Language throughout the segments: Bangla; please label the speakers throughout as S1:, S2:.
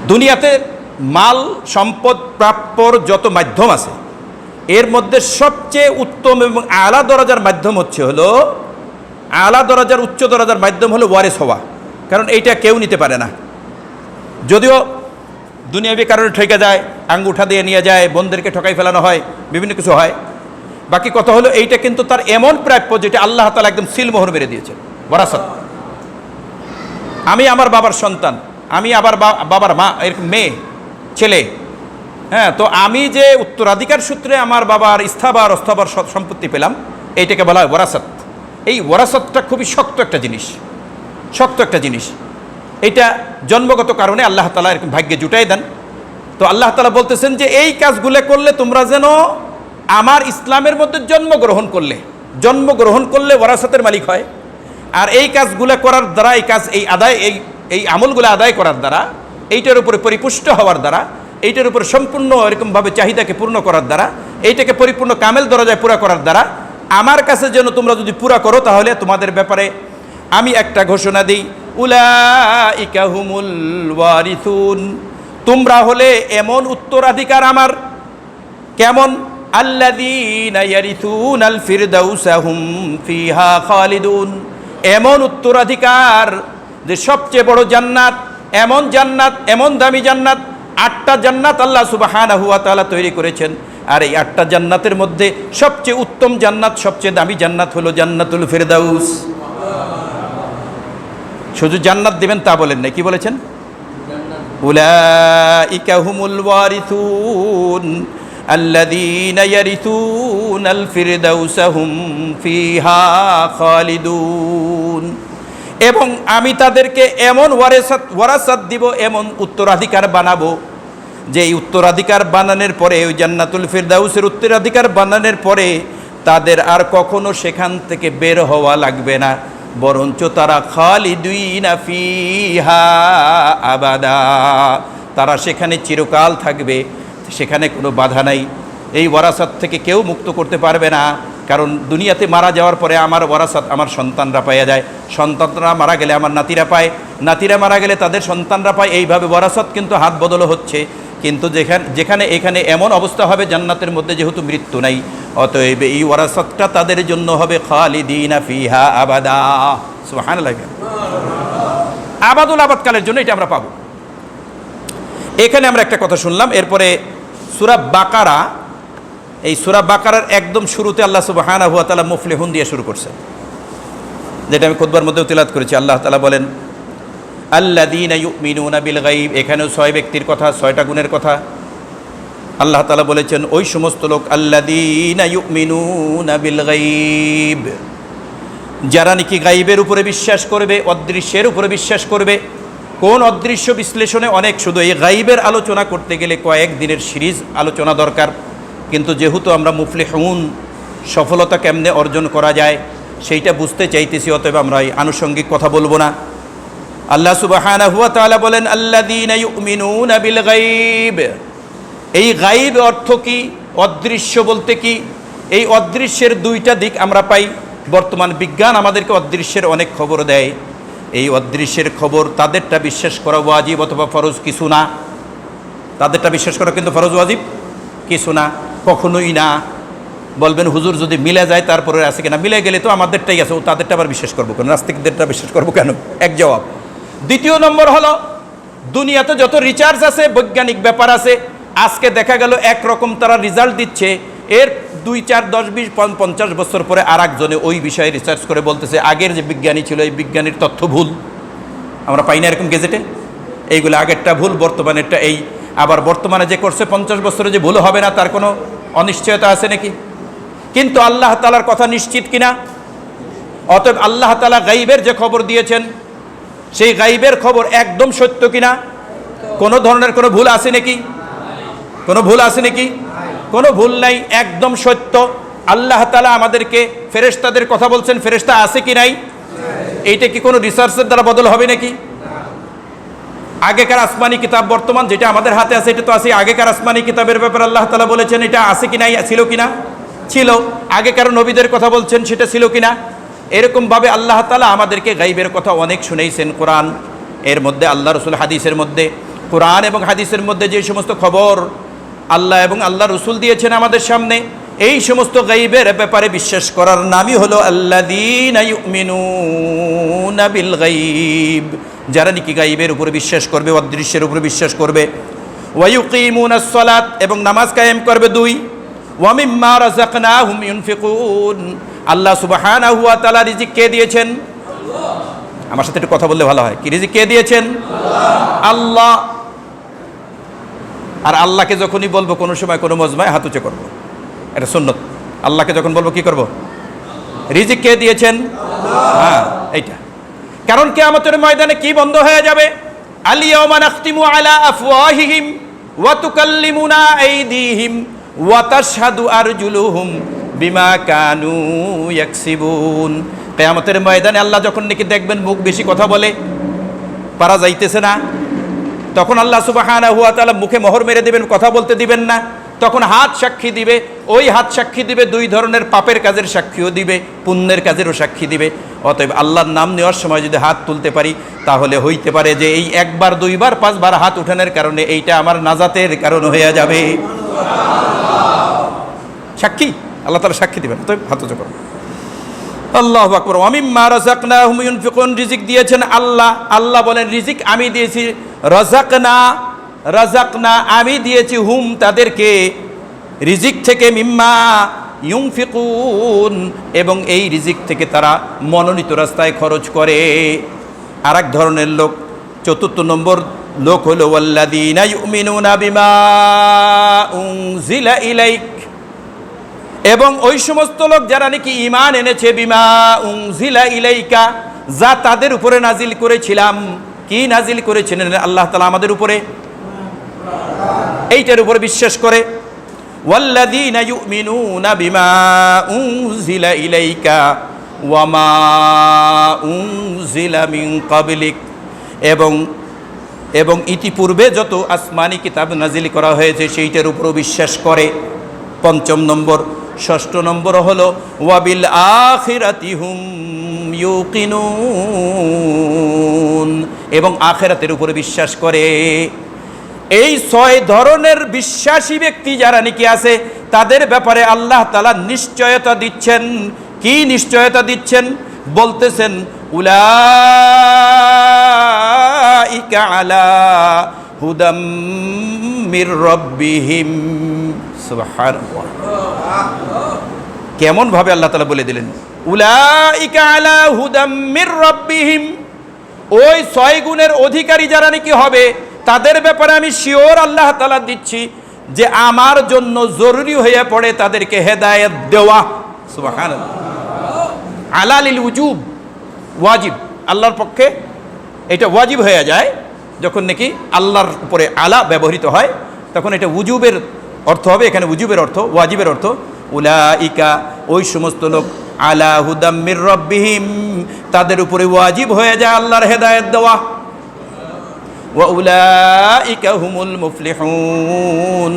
S1: দুনিয়াতে মাল সম্পদ প্রাপ্যর যত মাধ্যম আছে এর মধ্যে সবচেয়ে উত্তম এবং আলা দরজার মাধ্যম হলো আলা দরজার উচ্চ দরজার মাধ্যম হলো ওয়ারিস হওয়া। কারণ এইটা কেউ নিতে পারে না। যদিও দুনিয়াবি কারণে ঠকে যায়, আঙ্গুঠা দিয়ে নিয়ে যায়, বোনদেরকে ঠকাই ফেলানো হয়, বিভিন্ন কিছু হয়। বাকি কথা হলো এইটা কিন্তু তার এমন প্রাপ্য যেটা আল্লাহ তাআলা একদম সিলমোহর মেরে দিয়েছেন, ওয়ারাসাত। আমি আমার বাবার সন্তান, আমি আবার বাবার মা এরকম মেয়ে ছেলে, হ্যাঁ, তো আমি যে উত্তরাধিকার সূত্রে আমার বাবার স্থাবর অস্থাবর সম্পত্তি পেলাম, এইটাকে বলা হয় ওয়ারাসাত। এই ওয়ারাসাতটা খুবই শক্ত একটা জিনিস, শক্ত একটা জিনিস। এটা জন্মগত কারণে আল্লাহ তাআলা এরকম ভাগ্যে জুটাই দেন। তো আল্লাহ তাআলা বলতেছেন যে এই কাজগুলো করলে তোমরা যেন আমার ইসলামের মধ্যে জন্মগ্রহণ করলে ওয়ারাসাতের মালিক হয়। আর এই কাজগুলো করার দ্বারা এই আমলগুলো আদায় করার দ্বারা, এইটার উপরে পরিপুষ্ট হওয়ার দ্বারা, এইটার উপরে সম্পূর্ণ এরকমভাবে চাহিদাকে পূর্ণ করার দ্বারা, এইটাকে পরিপূর্ণ কামেল দরজায় পুরা করার দ্বারা আমার কাছে যেন তোমরা যদি পুরা করো, তাহলে তোমাদের ব্যাপারে আমি একটা ঘোষণা দিই, উলাইকা হুমুল ওয়ারিসুন, তোমরা হলে এমন উত্তরাধিকার আমার। কেমন? আল্লাযীনা ইয়ারিসুনাল ফিরদাউসা হুম ফিহা খালিদুন, এমন উত্তরাধিকার যে সবচেয়ে বড় জান্নাত, এমন দামি জান্নাত। 8টা জান্নাত আল্লাহ সুবহানাহু ওয়া তাআলা তৈরি করেছেন। আর এই 8টা জান্নাতের মধ্যে সবচেয়ে উত্তম জান্নাত, সবচেয়ে দামি জান্নাত হলো জান্নাতুল ফিরদাউস। শুধু জান্নাত দিবেন তা বলেন না, কি বলেছেন? উলাইকা হুমুল ওয়ারিসুন আল্লাযীনা ইয়ারিসুনাল ফিরদাউসা হুম ফিহা খালিদুন। এবং আমি তাদেরকে এমন ওয়ারাসাত দিব, এমন উত্তরাধিকার বানাবো, যে এই উত্তরাধিকার বানানোর পরে, ওই জান্নাতুল ফিরদাউসের উত্তরাধিকার বানানোর পরে তাদের আর কখনো সেখান থেকে বের হওয়া লাগবে না, বরঞ্চ তারা খালিদুনা ফিহা আবাদা, তারা সেখানে চিরকাল থাকবে, সেখানে কোনো বাধা নাই। এই ওয়ারাসাত থেকে কেউ মুক্ত করতে পারবে না। কারণ দুনিয়াতে মারা যাওয়ার পরে আমার ওয়ারাসাত আমার সন্তানরা পাইয়া যায়, সন্তানরা মারা গেলে আমার নাতিরা পায়, নাতিরা মারা গেলে তাদের সন্তানরা পায়। এইভাবে ওয়ারাসাত কিন্তু হাত বদল হচ্ছে। কিন্তু এখানে এমন অবস্থা হবে, জান্নাতের মধ্যে যেহেতু মৃত্যু নাই, অতএব এই ওয়ারাসাতটা তাদের জন্য হবে খালিদিনা ফিহা আবাদা। সুবহানাল্লাহ। আবাদুল আবাদকালের জন্য এটা আমরা পাবো। এখানে আমরা একটা কথা শুনলাম। এরপরে সূরা বাকারা, এই সূরা বাকারার একদম শুরুতে আল্লাহ সুবহানাহু ওয়া তাআলা মুফলিহুন দিয়ে শুরু করছেন, যেটা আমি খুতবার মধ্যেও তিলাওয়াত করেছি। আল্লাহ তাআলা বলেন আল্লাযীনা ইউমিনুনা বিল গায়ব। এখানেও 6 ব্যক্তির কথা, 6টা গুণের কথা আল্লাহ তাআলা বলেছেন। ওই সমস্ত লোক আল্লাযীনা ইউমিনুনা বিল গায়ব, যারা নাকি গায়বের উপরে বিশ্বাস করবে, অদৃশ্যের উপরে বিশ্বাস করবে। কোন অদৃশ্য বিশ্লেষণে অনেক, শুধু এই গায়বের আলোচনা করতে গেলে কয়েক দিনের সিরিজ আলোচনা দরকার। কিন্তু যেহেতু আমরা মুফলিহুন, সফলতা কেমনে অর্জন করা যায় সেইটা বুঝতে চাইতেছি, অতএব আমরা এই আনুষঙ্গিক কথা বলবো না। আল্লাহ সুবহানাহু ওয়া তাআলা বলেন আল্লাযীনা ইউমিনুনা বিল গায়ব। এই গায়ব অর্থ কি? অদৃশ্য বলতে কি? এই অদৃশ্যের 2টা দিক আমরা পাই। বর্তমান বিজ্ঞান আমাদেরকে অদৃশ্যের অনেক খবর দেয়। এই অদৃশ্যের খবর তাদেরটা বিশ্বাস করা ওয়াজিব অথবা ফরজ কিছু না, তাদেরটা বিশ্বাস করা কিন্তু ফরজ ওয়াজিব কিছু না, কখনোই না। বলবেন হুজুর যদি মিলে যায় তারপরে আছে কিনা? মিলে গেলে তো আমাদেরটাই আছে, ও তাদেরটা আবার বিশ্বাস করবো কেন? নাস্তিকদেরটা বিশ্বাস করবো কেন? এক জবাব। দ্বিতীয় নম্বর হলো, দুনিয়াতে যত রিসার্চ আছে, বৈজ্ঞানিক ব্যাপার আছে, আজকে দেখা গেল একরকম তারা রেজাল্ট দিচ্ছে, এর 2, 4, 10, 20, 50 বছর পরে আর একজনে ওই বিষয়ে রিসার্চ করে বলতেছে আগের যে বিজ্ঞানী ছিল এই বিজ্ঞানীর তথ্য ভুল। আমরা পাই না এরকম গেজেটে? এইগুলো আগেরটা ভুল, বর্তমানেরটা এই। আবার বর্তমানে যে করছে 50 বছরে যে ভুল হবে না তার কোনো অনিশ্চয়তা আছে নাকি? কিন্তু আল্লাহ তাআলার কথা নিশ্চিত কিনা? অতএব আল্লাহ তাআলা গায়বের যে খবর দিয়েছেন সেই গায়বের খবর একদম সত্য কিনা? কোনো ধরনের কোনো ভুল আছে নাকি? কোনো ভুল আছে নাকি? কোনো ভুল নাই, একদম সত্য। আল্লাহ তাআলা আমাদেরকে ফেরেশতাদের কথা বলছেন, ফেরেশতা আছে কি নাই? এইটা কি কোনো রিসার্চের দ্বারা বদল হবে নাকি? আগেকার আসমানি কিতাব, বর্তমান যেটা আমাদের হাতে আছে এটা তো আছে। আগেকার আসমানি কিতাবের ব্যাপারে আল্লাহ তাআলা বলেছেন এটা আছে কি নাই? ছিল কিনা? ছিল। আগেকার নবীদের কথা বলছেন, সেটা ছিল কিনা? এরকমভাবে আল্লাহ তাআলা আমাদেরকে গায়বের কথা অনেক শুনাইছেন কোরআন এর মধ্যে, আল্লাহ রাসূল হাদিসের মধ্যে। কোরআন এবং হাদিসের মধ্যে যে সমস্ত খবর আল্লাহ এবং আল্লাহ রসুল দিয়েছেন আমাদের সামনে, এই সমস্ত গাইবের ব্যাপারে বিশ্বাস করার নামই হলো আল্লাযীনা ইউমিনুনা বিল গাইব, যারা নাকি গাইবের উপরে বিশ্বাস করবে, অদৃশ্যের উপরে বিশ্বাস করবে। ওয়া ইউকিমুনাস সালাত, এবং নামাজ কায়েম করবে। 2, ওয়া মিম্মা রাযাকনাহুম ইউনফিকুন, আল্লাহ সুবহানাহু ওয়া তাআলা রিজিক কে দিয়েছেন? আমার সাথে একটু কথা বললে ভালো হয়। কি রিজিক কে দিয়েছেন? আল্লাহ। আর আল্লাহকে যখনই বলবো কোনো সময় কোনো মজমায় হাত উঁচু করবো, এটা সুন্নত। আল্লাহকে যখন বলবো কি করব? রিজিক কে দিয়েছেন? হ্যাঁ, এইটা। কারণ কিয়ামতের ময়দানে কি বন্ধ হয়ে যাবে? আল ইয়াওমা নাখতিমু আলা আফওয়াহিহিম ওয়া তুকাল্লিমুনা আইদিহিম ওয়া তাশহাদু আরজুলুহুম বিমা কানু ইয়াকসিবুন। কিয়ামতের ময়দানে আল্লাহ যখন নাকি দেখবেন মুখ বেশি কথা বলে, পারা যাইতেছে না, তখন আল্লাহ সুবহানাহু ওয়া তাআলা মুখে মোহর মেরে দিবেন, কথা বলতে দিবেন না। তখন হাত সাক্ষী দিবে। ওই হাত সাক্ষী দিবে 2 ধরনের, পাপের কাজের সাক্ষীও দিবে, পুণ্যের কাজেরও সাক্ষী দিবে। অতএব আল্লাহর নাম নেওয়ার সময় যদি হাত তুলতে পারি, তাহলে হইতে পারে যে এই 1 বার 2 বার 5 বার হাত উঠানোর কারণে এইটা আমার নাজাতের কারণ হয়ে যাবে। সাক্ষী, আল্লাহ তাআলা সাক্ষী দিবেন। অতএব হাত উঁচু করুন। আল্লাহু আকবার। ওয়া মিম্মা রাযাকনাহুম ইউনফিকুন, রিজিক দিয়েছেন আল্লাহ। আল্লাহ বলেন রিজিক আমি দিয়েছি। রাযাকনা আমি দিয়েছি, হুম তাদেরকে, রিজিক থেকে, মিম্মা ইউনফিকুন, এবং এই রিজিক থেকে তারা মনোনীত রাস্তায় খরচ করে। আর এক ধরনের লোক, 4 নম্বর লোক হলো ওয়াল্লাযীনা ইউমিনুনা বিমা উনজিলা ইলাইক, এবং ওই সমস্ত লোক যারা নাকি ঈমান এনেছে, বিমা উনজিলা ইলাইকা, যা তাদের উপরে নাজিল করেছিলাম। কি নাজিল করেছিলেন আল্লাহ তাআলা আমাদের উপরে? এইটার উপরে বিশ্বাস করে। ওয়াল্লাযীনা ইউমিনুনা বিমা উনজিলা ইলাইকা ওয়া মা উনজিলা মিন ক্বাবলিক, এবং ইতিপূর্বে যত আসমানি কিতাব নাজিল করা হয়েছে সেইটার উপরও বিশ্বাস করে। 5 নম্বর। 6 নম্বর হলো ওয়া বিল আখিরাতি হুম ইউকিনুন, এবং আখিরাতের উপরে বিশ্বাস করে। এই 6 ধরনের বিশ্বাসী ব্যক্তি যারা নাকি আছে, তাদের ব্যাপারে আল্লাহ তাআলা নিশ্চয়তা দিচ্ছেন। কি নিশ্চয়তা দিচ্ছেন? বলতেছেন উলাইকা আলা হুদাম মির রাব্বিহিম। সুবহানাল্লাহ, কেমন ভাবে আল্লাহ তাআলা বলে দিলেন উলাইকা আলা হুদাম মির রাব্বিহিম। ওই 6 গুণের অধিকারী যারা নাকি হবে, তাদের ব্যাপারে আমি শিওর আল্লাহ তাআলা দিচ্ছি যে আমার জন্য জরুরি হয়ে পড়ে তাদেরকে হেদায়েত দেওয়া। সুবহানাল্লাহ। আলা লিল উজুব, ওয়াজিব, আল্লাহর পক্ষে এটা ওয়াজিব হয়ে যায় যখন নাকি আল্লাহর উপরে আলা ব্যবহৃত হয়, তখন এটা উজুবের অর্থ হবে। এখানে উজুবের অর্থ, ওয়াজিবের অর্থ। উলাইকা, ওই সমস্ত লোক, আলা হুদাম মির রাব্বিহিম, তাদের উপরে ওয়াজিব হয়ে যায় আল্লাহর হেদায়েত দেওয়া। ওয়া উলাইকা হুমুল মুফলিহুন,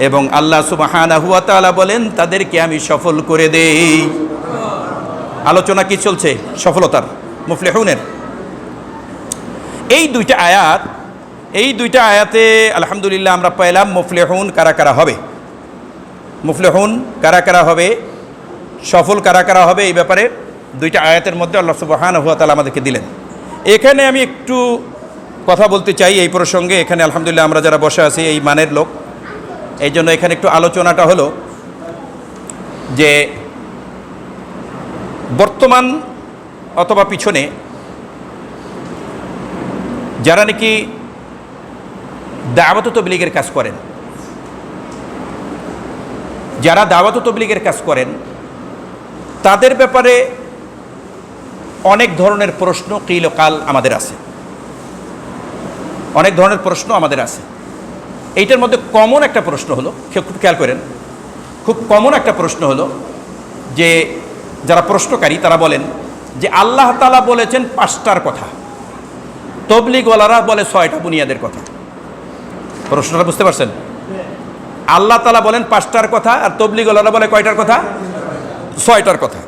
S1: এবং আল্লাহ সুবহানাহু ওয়া তাআলা বলেন তাদেরকে আমি সফল করে দেই। আলোচনা কি চলছে? সফলতার, মুফলিহুনের। এই 2টা আয়াত, এই 2টা আয়াতে আলহামদুলিল্লাহ আমরা পেলাম মুফলিহুন কারা কারা হবে, মুফলিহুন কারা কারা হবে, সফল কারা কারা হবে, এই ব্যাপারে 2টা আয়াতের মধ্যে আল্লাহ সুবহানাহু ওয়া তাআলা আমাদেরকে দিলেন। এখানে আমি একটু কথা বলতে চাই এই প্রসঙ্গে। এখানে আলহামদুলিল্লাহ আমরা যারা বসে আছি এই মানের লোক, এই জন্য এখানে একটু আলোচনাটা হলো যে বর্তমান অথবা পিছনে যারা নাকি দাওয়াত ও তাবলীগের কাজ করেন, যারা দাওয়াত ও তাবলীগের কাজ করেন, তাদের ব্যাপারে অনেক ধরনের প্রশ্ন কিল কাল আমাদের আছে, অনেক ধরনের প্রশ্ন আমাদের আছে। এইটার মধ্যে কমন একটা প্রশ্ন হলো, খুব খেয়াল করেন, খুব কমন একটা প্রশ্ন হলো যে যারা প্রশ্নকারী তারা বলেন যে আল্লাহ তাআলা বলেছেন 5টার কথা, তবলিগওয়ালারা বলে 6টা বুনিয়াদের কথা। প্রশ্নটা বুঝতে পারছেন? আল্লাহ তাআলা বলেন 5টার কথা, আর তবলিগওয়ালারা বলে কয়টার কথা? 6টার কথা।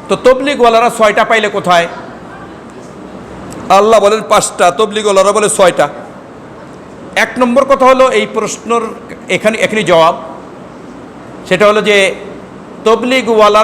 S1: তো তবলিগওয়ালারা 6টা পাইলে কোথায়? আল্লাহ বলেন 5টা, তবলিগওয়ালারা বলে 6টা। এক নম্বর কথা হলো এই প্রশ্নর এখানে জবাব, সেটা হলো যে তবলিগওয়ালা